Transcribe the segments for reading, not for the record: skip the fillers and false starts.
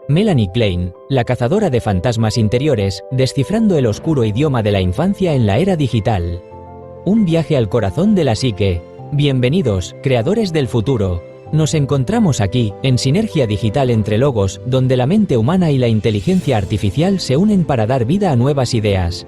Melanie Klein, la cazadora de fantasmas interiores, descifrando el oscuro idioma de la infancia en la era digital. Un viaje al corazón de la psique. Bienvenidos, creadores del futuro. Nos encontramos aquí, en sinergia digital entre logos, donde la mente humana y la inteligencia artificial se unen para dar vida a nuevas ideas.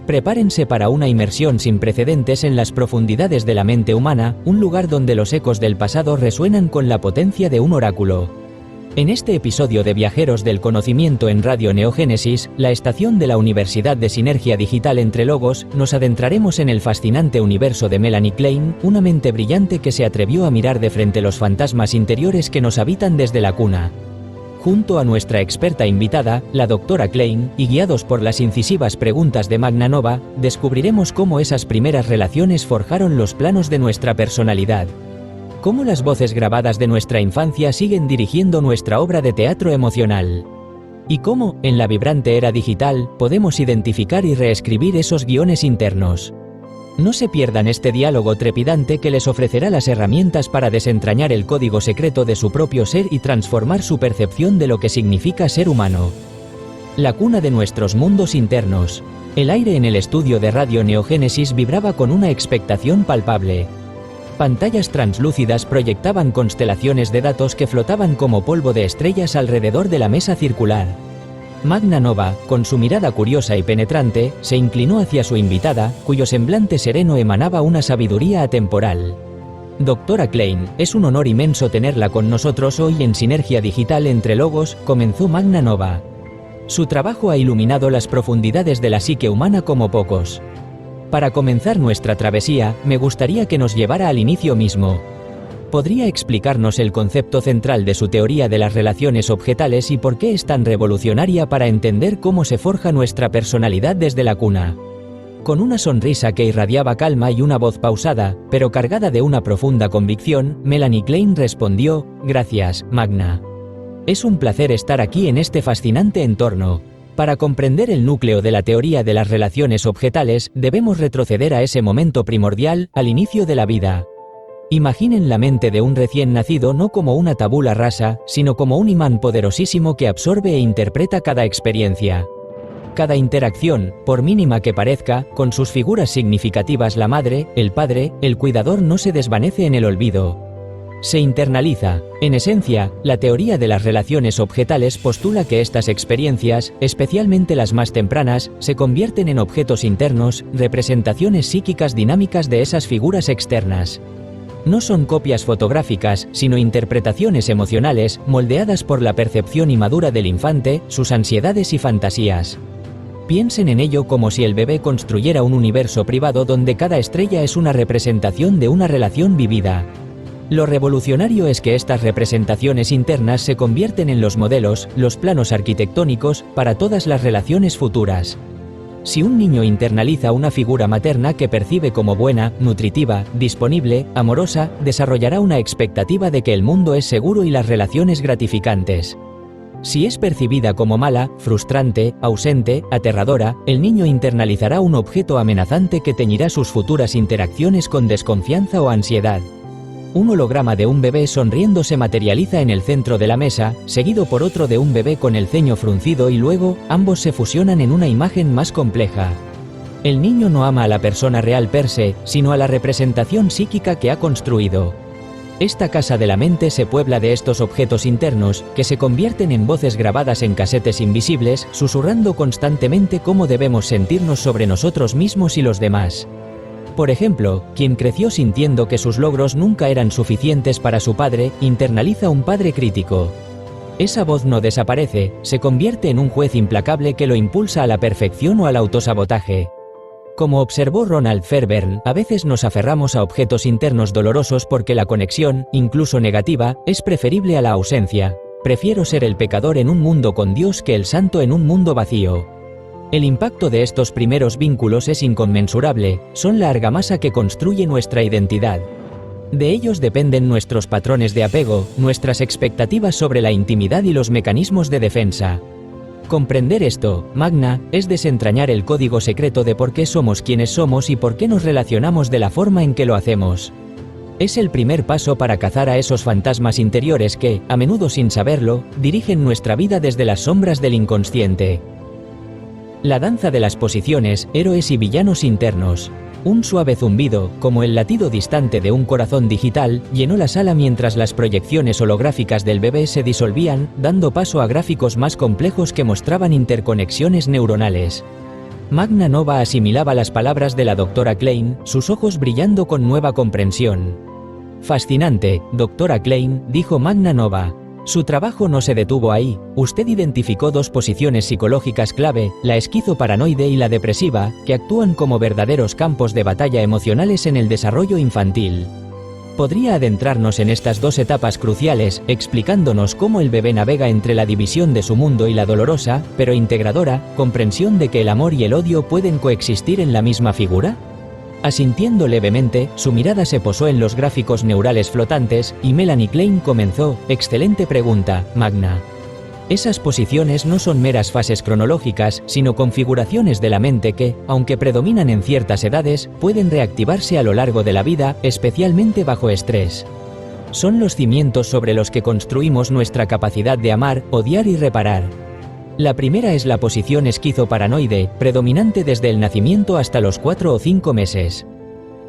Prepárense para una inmersión sin precedentes en las profundidades de la mente humana, un lugar donde los ecos del pasado resuenan con la potencia de un oráculo. En este episodio de Viajeros del Conocimiento en Radio Neogénesis, la estación de la Universidad de Sinergia Digital entre Logos, nos adentraremos en el fascinante universo de Melanie Klein, una mente brillante que se atrevió a mirar de frente los fantasmas interiores que nos habitan desde la cuna. Junto a nuestra experta invitada, la doctora Klein, y guiados por las incisivas preguntas de Magna Nova, descubriremos cómo esas primeras relaciones forjaron los planos de nuestra personalidad. Cómo las voces grabadas de nuestra infancia siguen dirigiendo nuestra obra de teatro emocional. Y cómo, en la vibrante era digital, podemos identificar y reescribir esos guiones internos. No se pierdan este diálogo trepidante que les ofrecerá las herramientas para desentrañar el código secreto de su propio ser y transformar su percepción de lo que significa ser humano. La cuna de nuestros mundos internos. El aire en el estudio de Radio Neogénesis vibraba con una expectación palpable. Pantallas translúcidas proyectaban constelaciones de datos que flotaban como polvo de estrellas alrededor de la mesa circular. Magna Nova, con su mirada curiosa y penetrante, se inclinó hacia su invitada, cuyo semblante sereno emanaba una sabiduría atemporal. Doctora Klein, es un honor inmenso tenerla con nosotros hoy en Sinergia Digital entre Logos, comenzó Magna Nova. Su trabajo ha iluminado las profundidades de la psique humana como pocos. Para comenzar nuestra travesía, me gustaría que nos llevara al inicio mismo. ¿Podría explicarnos el concepto central de su teoría de las relaciones objetales y por qué es tan revolucionaria para entender cómo se forja nuestra personalidad desde la cuna? Con una sonrisa que irradiaba calma y una voz pausada, pero cargada de una profunda convicción, Melanie Klein respondió: «Gracias, Magna. Es un placer estar aquí en este fascinante entorno». Para comprender el núcleo de la teoría de las relaciones objetales, debemos retroceder a ese momento primordial, al inicio de la vida. Imaginen la mente de un recién nacido no como una tabula rasa, sino como un imán poderosísimo que absorbe e interpreta cada experiencia. Cada interacción, por mínima que parezca, con sus figuras significativas, la madre, el padre, el cuidador, no se desvanece en el olvido. Se internaliza. En esencia, la teoría de las relaciones objetales postula que estas experiencias, especialmente las más tempranas, se convierten en objetos internos, representaciones psíquicas dinámicas de esas figuras externas. No son copias fotográficas, sino interpretaciones emocionales, moldeadas por la percepción inmadura del infante, sus ansiedades y fantasías. Piensen en ello como si el bebé construyera un universo privado donde cada estrella es una representación de una relación vivida. Lo revolucionario es que estas representaciones internas se convierten en los modelos, los planos arquitectónicos, para todas las relaciones futuras. Si un niño internaliza una figura materna que percibe como buena, nutritiva, disponible, amorosa, desarrollará una expectativa de que el mundo es seguro y las relaciones gratificantes. Si es percibida como mala, frustrante, ausente, aterradora, el niño internalizará un objeto amenazante que teñirá sus futuras interacciones con desconfianza o ansiedad. Un holograma de un bebé sonriendo se materializa en el centro de la mesa, seguido por otro de un bebé con el ceño fruncido y luego, ambos se fusionan en una imagen más compleja. El niño no ama a la persona real per se, sino a la representación psíquica que ha construido. Esta casa de la mente se puebla de estos objetos internos, que se convierten en voces grabadas en casetes invisibles, susurrando constantemente cómo debemos sentirnos sobre nosotros mismos y los demás. Por ejemplo, quien creció sintiendo que sus logros nunca eran suficientes para su padre, internaliza un padre crítico. Esa voz no desaparece, se convierte en un juez implacable que lo impulsa a la perfección o al autosabotaje. Como observó Ronald Fairbairn, a veces nos aferramos a objetos internos dolorosos porque la conexión, incluso negativa, es preferible a la ausencia. Prefiero ser el pecador en un mundo con Dios que el santo en un mundo vacío. El impacto de estos primeros vínculos es inconmensurable, son la argamasa que construye nuestra identidad. De ellos dependen nuestros patrones de apego, nuestras expectativas sobre la intimidad y los mecanismos de defensa. Comprender esto, Magna, es desentrañar el código secreto de por qué somos quienes somos y por qué nos relacionamos de la forma en que lo hacemos. Es el primer paso para cazar a esos fantasmas interiores que, a menudo sin saberlo, dirigen nuestra vida desde las sombras del inconsciente. La danza de las posiciones, héroes y villanos internos. Un suave zumbido, como el latido distante de un corazón digital, llenó la sala mientras las proyecciones holográficas del bebé se disolvían, dando paso a gráficos más complejos que mostraban interconexiones neuronales. Magna Nova asimilaba las palabras de la doctora Klein, sus ojos brillando con nueva comprensión. «Fascinante, doctora Klein», dijo Magna Nova. Su trabajo no se detuvo ahí. Usted identificó dos posiciones psicológicas clave, la esquizoparanoide y la depresiva, que actúan como verdaderos campos de batalla emocionales en el desarrollo infantil. ¿Podría adentrarnos en estas dos etapas cruciales, explicándonos cómo el bebé navega entre la división de su mundo y la dolorosa, pero integradora, comprensión de que el amor y el odio pueden coexistir en la misma figura? Asintiendo levemente, su mirada se posó en los gráficos neurales flotantes, y Melanie Klein comenzó: «Excelente pregunta, Magna. Esas posiciones no son meras fases cronológicas, sino configuraciones de la mente que, aunque predominan en ciertas edades, pueden reactivarse a lo largo de la vida, especialmente bajo estrés. Son los cimientos sobre los que construimos nuestra capacidad de amar, odiar y reparar. La primera es la posición esquizoparanoide, predominante desde el nacimiento hasta los 4 o 5 meses.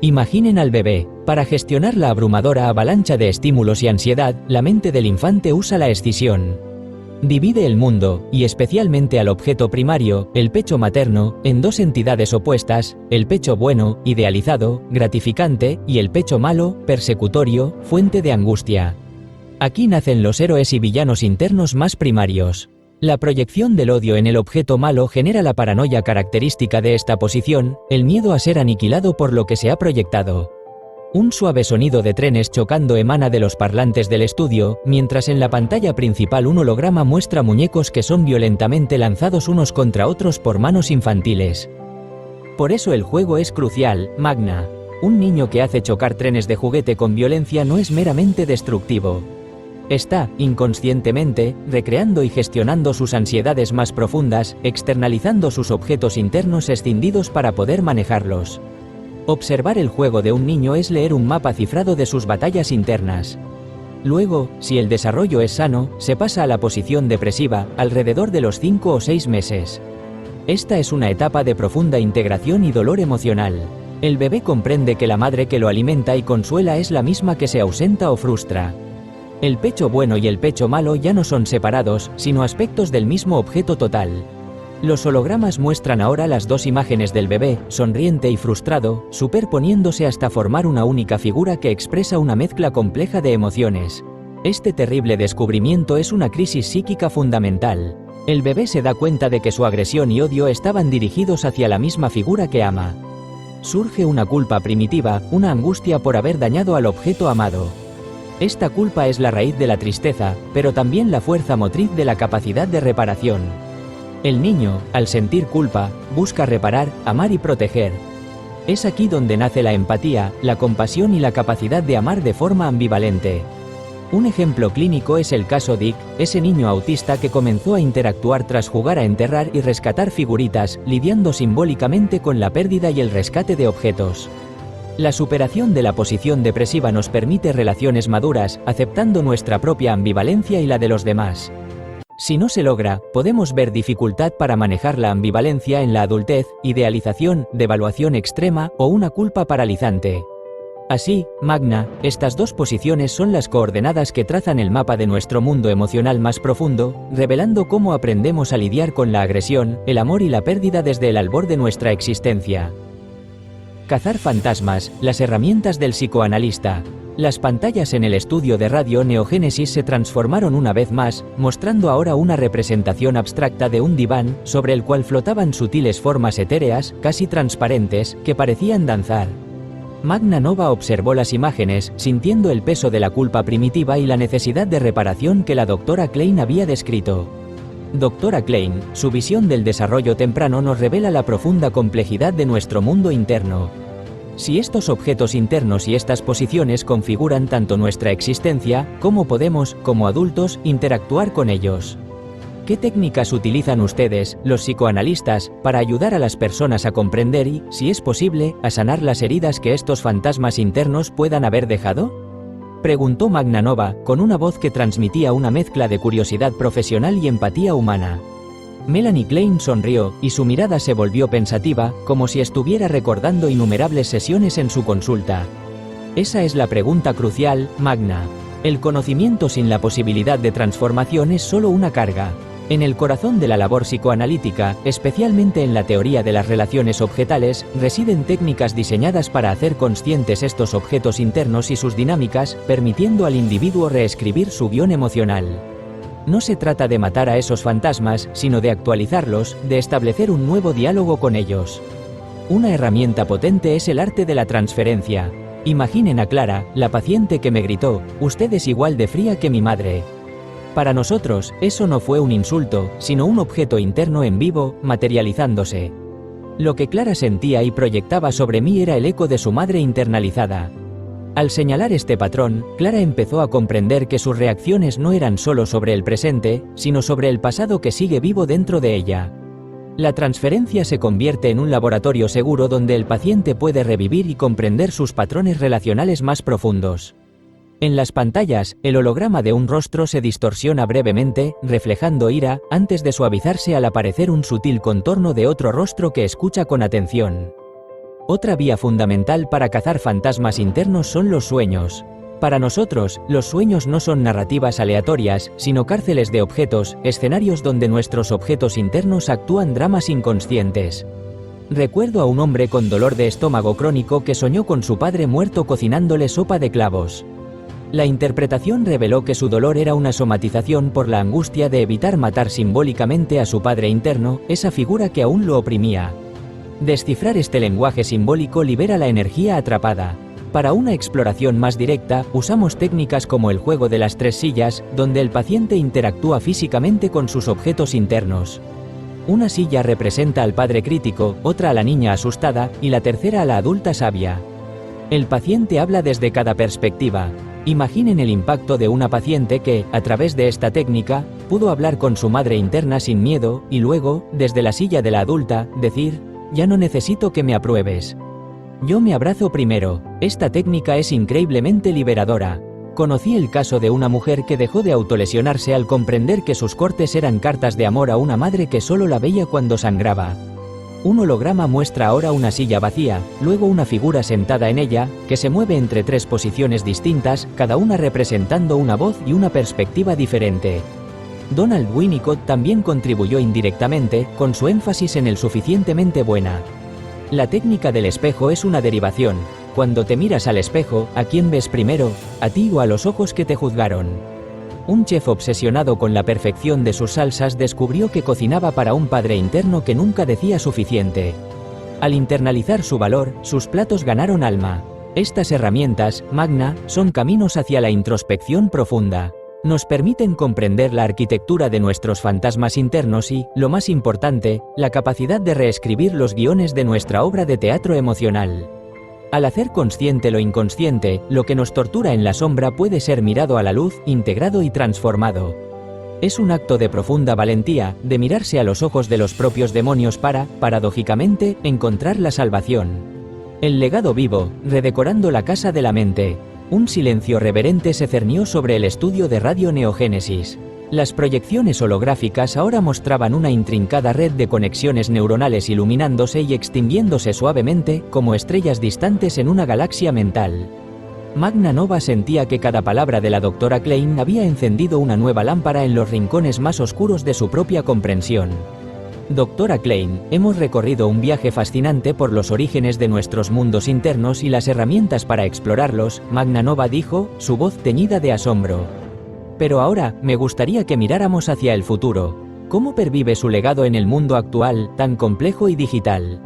Imaginen al bebé. Para gestionar la abrumadora avalancha de estímulos y ansiedad, la mente del infante usa la escisión. Divide el mundo, y especialmente al objeto primario, el pecho materno, en dos entidades opuestas: el pecho bueno, idealizado, gratificante, y el pecho malo, persecutorio, fuente de angustia. Aquí nacen los héroes y villanos internos más primarios. La proyección del odio en el objeto malo genera la paranoia característica de esta posición, el miedo a ser aniquilado por lo que se ha proyectado. Un suave sonido de trenes chocando emana de los parlantes del estudio, mientras en la pantalla principal un holograma muestra muñecos que son violentamente lanzados unos contra otros por manos infantiles. Por eso el juego es crucial, Magna. Un niño que hace chocar trenes de juguete con violencia no es meramente destructivo. Está, inconscientemente, recreando y gestionando sus ansiedades más profundas, externalizando sus objetos internos escindidos para poder manejarlos. Observar el juego de un niño es leer un mapa cifrado de sus batallas internas. Luego, si el desarrollo es sano, se pasa a la posición depresiva, alrededor de los 5 o 6 meses. Esta es una etapa de profunda integración y dolor emocional. El bebé comprende que la madre que lo alimenta y consuela es la misma que se ausenta o frustra. El pecho bueno y el pecho malo ya no son separados, sino aspectos del mismo objeto total. Los hologramas muestran ahora las dos imágenes del bebé, sonriente y frustrado, superponiéndose hasta formar una única figura que expresa una mezcla compleja de emociones. Este terrible descubrimiento es una crisis psíquica fundamental. El bebé se da cuenta de que su agresión y odio estaban dirigidos hacia la misma figura que ama. Surge una culpa primitiva, una angustia por haber dañado al objeto amado. Esta culpa es la raíz de la tristeza, pero también la fuerza motriz de la capacidad de reparación. El niño, al sentir culpa, busca reparar, amar y proteger. Es aquí donde nace la empatía, la compasión y la capacidad de amar de forma ambivalente. Un ejemplo clínico es el caso Dick, ese niño autista que comenzó a interactuar tras jugar a enterrar y rescatar figuritas, lidiando simbólicamente con la pérdida y el rescate de objetos. La superación de la posición depresiva nos permite relaciones maduras, aceptando nuestra propia ambivalencia y la de los demás. Si no se logra, podemos ver dificultad para manejar la ambivalencia en la adultez, idealización, devaluación extrema o una culpa paralizante. Así, Magna, estas dos posiciones son las coordenadas que trazan el mapa de nuestro mundo emocional más profundo, revelando cómo aprendemos a lidiar con la agresión, el amor y la pérdida desde el albor de nuestra existencia. Cazar fantasmas, las herramientas del psicoanalista. Las pantallas en el estudio de radio Neogénesis se transformaron una vez más, mostrando ahora una representación abstracta de un diván, sobre el cual flotaban sutiles formas etéreas, casi transparentes, que parecían danzar. Magna Nova observó las imágenes, sintiendo el peso de la culpa primitiva y la necesidad de reparación que la doctora Klein había descrito. Doctora Klein, su visión del desarrollo temprano nos revela la profunda complejidad de nuestro mundo interno. Si estos objetos internos y estas posiciones configuran tanto nuestra existencia, ¿cómo podemos, como adultos, interactuar con ellos? ¿Qué técnicas utilizan ustedes, los psicoanalistas, para ayudar a las personas a comprender y, si es posible, a sanar las heridas que estos fantasmas internos puedan haber dejado? Preguntó Magna Nova, con una voz que transmitía una mezcla de curiosidad profesional y empatía humana. Melanie Klein sonrió, y su mirada se volvió pensativa, como si estuviera recordando innumerables sesiones en su consulta. Esa es la pregunta crucial, Magna. El conocimiento sin la posibilidad de transformación es solo una carga. En el corazón de la labor psicoanalítica, especialmente en la teoría de las relaciones objetales, residen técnicas diseñadas para hacer conscientes estos objetos internos y sus dinámicas, permitiendo al individuo reescribir su guión emocional. No se trata de matar a esos fantasmas, sino de actualizarlos, de establecer un nuevo diálogo con ellos. Una herramienta potente es el arte de la transferencia. Imaginen a Clara, la paciente que me gritó, «Usted es igual de fría que mi madre». Para nosotros, eso no fue un insulto, sino un objeto interno en vivo, materializándose. Lo que Clara sentía y proyectaba sobre mí era el eco de su madre internalizada. Al señalar este patrón, Clara empezó a comprender que sus reacciones no eran solo sobre el presente, sino sobre el pasado que sigue vivo dentro de ella. La transferencia se convierte en un laboratorio seguro donde el paciente puede revivir y comprender sus patrones relacionales más profundos. En las pantallas, el holograma de un rostro se distorsiona brevemente, reflejando ira, antes de suavizarse al aparecer un sutil contorno de otro rostro que escucha con atención. Otra vía fundamental para cazar fantasmas internos son los sueños. Para nosotros, los sueños no son narrativas aleatorias, sino cárceles de objetos, escenarios donde nuestros objetos internos actúan dramas inconscientes. Recuerdo a un hombre con dolor de estómago crónico que soñó con su padre muerto cocinándole sopa de clavos. La interpretación reveló que su dolor era una somatización por la angustia de evitar matar simbólicamente a su padre interno, esa figura que aún lo oprimía. Descifrar este lenguaje simbólico libera la energía atrapada. Para una exploración más directa, usamos técnicas como el juego de las 3 sillas, donde el paciente interactúa físicamente con sus objetos internos. Una silla representa al padre crítico, otra a la niña asustada, y la tercera a la adulta sabia. El paciente habla desde cada perspectiva. Imaginen el impacto de una paciente que, a través de esta técnica, pudo hablar con su madre interna sin miedo, y luego, desde la silla de la adulta, decir, «Ya no necesito que me apruebes. Yo me abrazo primero». Esta técnica es increíblemente liberadora. Conocí el caso de una mujer que dejó de autolesionarse al comprender que sus cortes eran cartas de amor a una madre que solo la veía cuando sangraba. Un holograma muestra ahora una silla vacía, luego una figura sentada en ella, que se mueve entre 3 posiciones distintas, cada una representando una voz y una perspectiva diferente. Donald Winnicott también contribuyó indirectamente, con su énfasis en el suficientemente buena. La técnica del espejo es una derivación. Cuando te miras al espejo, ¿a quién ves primero? ¿A ti o a los ojos que te juzgaron? Un chef obsesionado con la perfección de sus salsas descubrió que cocinaba para un padre interno que nunca decía suficiente. Al internalizar su valor, sus platos ganaron alma. Estas herramientas, Magna, son caminos hacia la introspección profunda. Nos permiten comprender la arquitectura de nuestros fantasmas internos y, lo más importante, la capacidad de reescribir los guiones de nuestra obra de teatro emocional. Al hacer consciente lo inconsciente, lo que nos tortura en la sombra puede ser mirado a la luz, integrado y transformado. Es un acto de profunda valentía, de mirarse a los ojos de los propios demonios para, paradójicamente, encontrar la salvación. El legado vivo, redecorando la casa de la mente. Un silencio reverente se cernió sobre el estudio de Radio Neogénesis. Las proyecciones holográficas ahora mostraban una intrincada red de conexiones neuronales iluminándose y extinguiéndose suavemente, como estrellas distantes en una galaxia mental. Magna Nova sentía que cada palabra de la doctora Klein había encendido una nueva lámpara en los rincones más oscuros de su propia comprensión. Doctora Klein, hemos recorrido un viaje fascinante por los orígenes de nuestros mundos internos y las herramientas para explorarlos, Magna Nova dijo, su voz teñida de asombro. Pero ahora, me gustaría que miráramos hacia el futuro. ¿Cómo pervive su legado en el mundo actual, tan complejo y digital?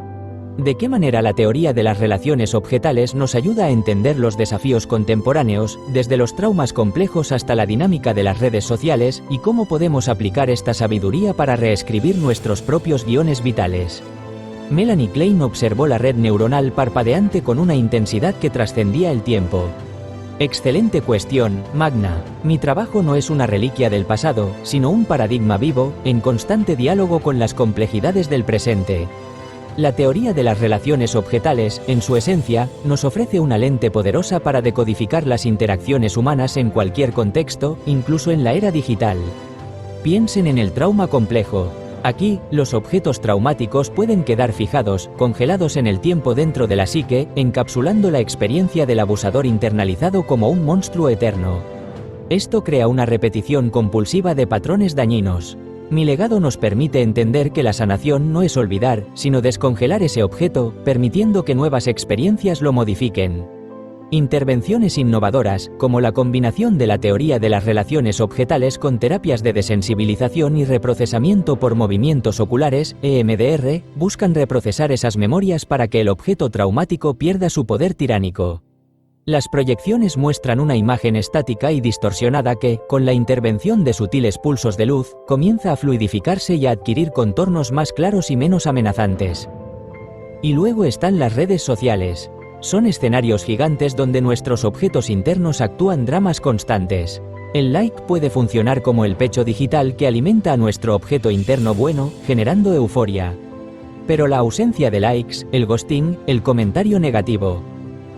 ¿De qué manera la teoría de las relaciones objetales nos ayuda a entender los desafíos contemporáneos, desde los traumas complejos hasta la dinámica de las redes sociales, y cómo podemos aplicar esta sabiduría para reescribir nuestros propios guiones vitales? Melanie Klein observó la red neuronal parpadeante con una intensidad que trascendía el tiempo. Excelente cuestión, Magna. Mi trabajo no es una reliquia del pasado, sino un paradigma vivo, en constante diálogo con las complejidades del presente. La teoría de las relaciones objetales, en su esencia, nos ofrece una lente poderosa para decodificar las interacciones humanas en cualquier contexto, incluso en la era digital. Piensen en el trauma complejo. Aquí, los objetos traumáticos pueden quedar fijados, congelados en el tiempo dentro de la psique, encapsulando la experiencia del abusador internalizado como un monstruo eterno. Esto crea una repetición compulsiva de patrones dañinos. Mi legado nos permite entender que la sanación no es olvidar, sino descongelar ese objeto, permitiendo que nuevas experiencias lo modifiquen. Intervenciones innovadoras, como la combinación de la teoría de las relaciones objetales con terapias de desensibilización y reprocesamiento por movimientos oculares, EMDR, buscan reprocesar esas memorias para que el objeto traumático pierda su poder tiránico. Las proyecciones muestran una imagen estática y distorsionada que, con la intervención de sutiles pulsos de luz, comienza a fluidificarse y a adquirir contornos más claros y menos amenazantes. Y luego están las redes sociales. Son escenarios gigantes donde nuestros objetos internos actúan dramas constantes. El like puede funcionar como el pecho digital que alimenta a nuestro objeto interno bueno, generando euforia. Pero la ausencia de likes, el ghosting, el comentario negativo,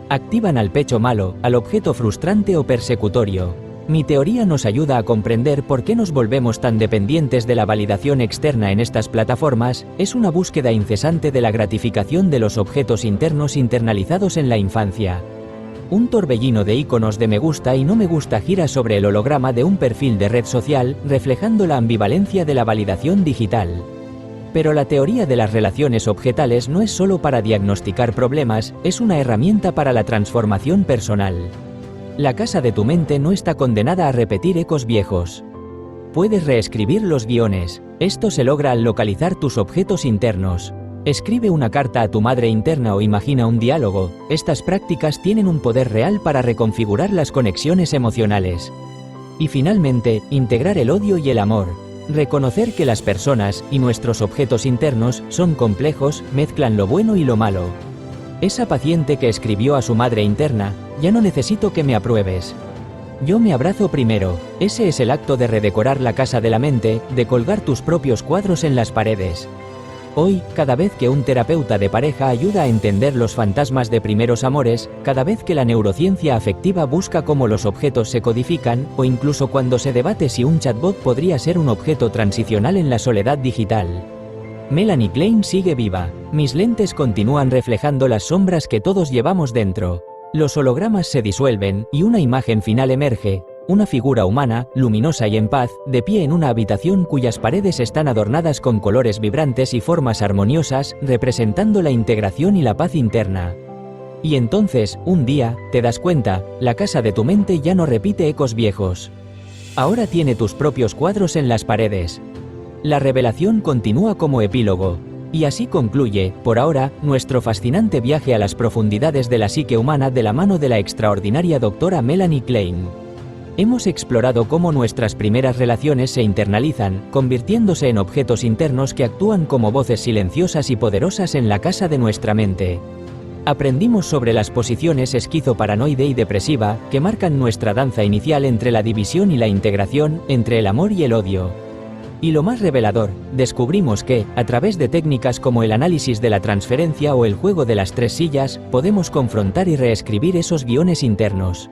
activan al pecho malo, al objeto frustrante o persecutorio. Mi teoría nos ayuda a comprender por qué nos volvemos tan dependientes de la validación externa en estas plataformas. Es una búsqueda incesante de la gratificación de los objetos internos internalizados en la infancia. Un torbellino de iconos de me gusta y no me gusta gira sobre el holograma de un perfil de red social, reflejando la ambivalencia de la validación digital. Pero la teoría de las relaciones objetales no es solo para diagnosticar problemas, es una herramienta para la transformación personal. La casa de tu mente no está condenada a repetir ecos viejos. Puedes reescribir los guiones. Esto se logra al localizar tus objetos internos. Escribe una carta a tu madre interna o imagina un diálogo. Estas prácticas tienen un poder real para reconfigurar las conexiones emocionales. Y finalmente, integrar el odio y el amor. Reconocer que las personas y nuestros objetos internos son complejos, mezclan lo bueno y lo malo. Esa paciente que escribió a su madre interna: ya no necesito que me apruebes. Yo me abrazo primero. Ese es el acto de redecorar la casa de la mente, de colgar tus propios cuadros en las paredes. Hoy, cada vez que un terapeuta de pareja ayuda a entender los fantasmas de primeros amores, cada vez que la neurociencia afectiva busca cómo los objetos se codifican, o incluso cuando se debate si un chatbot podría ser un objeto transicional en la soledad digital. Melanie Klein sigue viva. Mis lentes continúan reflejando las sombras que todos llevamos dentro. Los hologramas se disuelven, y una imagen final emerge. Una figura humana, luminosa y en paz, de pie en una habitación cuyas paredes están adornadas con colores vibrantes y formas armoniosas, representando la integración y la paz interna. Y entonces, un día, te das cuenta, la casa de tu mente ya no repite ecos viejos. Ahora tiene tus propios cuadros en las paredes. La revelación continúa como epílogo. Y así concluye, por ahora, nuestro fascinante viaje a las profundidades de la psique humana de la mano de la extraordinaria doctora Melanie Klein. Hemos explorado cómo nuestras primeras relaciones se internalizan, convirtiéndose en objetos internos que actúan como voces silenciosas y poderosas en la casa de nuestra mente. Aprendimos sobre las posiciones esquizoparanoide y depresiva, que marcan nuestra danza inicial entre la división y la integración, entre el amor y el odio. Y lo más revelador, descubrimos que, a través de técnicas como el análisis de la transferencia o el juego de las 3 sillas, podemos confrontar y reescribir esos guiones internos.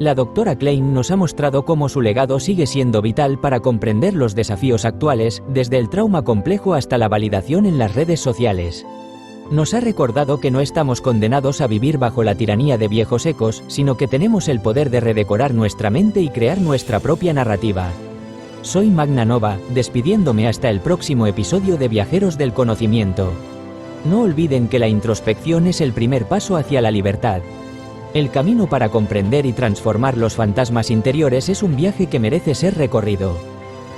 La doctora Klein nos ha mostrado cómo su legado sigue siendo vital para comprender los desafíos actuales, desde el trauma complejo hasta la validación en las redes sociales. Nos ha recordado que no estamos condenados a vivir bajo la tiranía de viejos ecos, sino que tenemos el poder de redecorar nuestra mente y crear nuestra propia narrativa. Soy Magna Nova, despidiéndome hasta el próximo episodio de Viajeros del Conocimiento. No olviden que la introspección es el primer paso hacia la libertad. El camino para comprender y transformar los fantasmas interiores es un viaje que merece ser recorrido.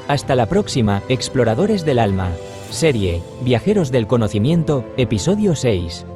Hasta la próxima, exploradores del alma. Serie, Viajeros del Conocimiento, episodio 6.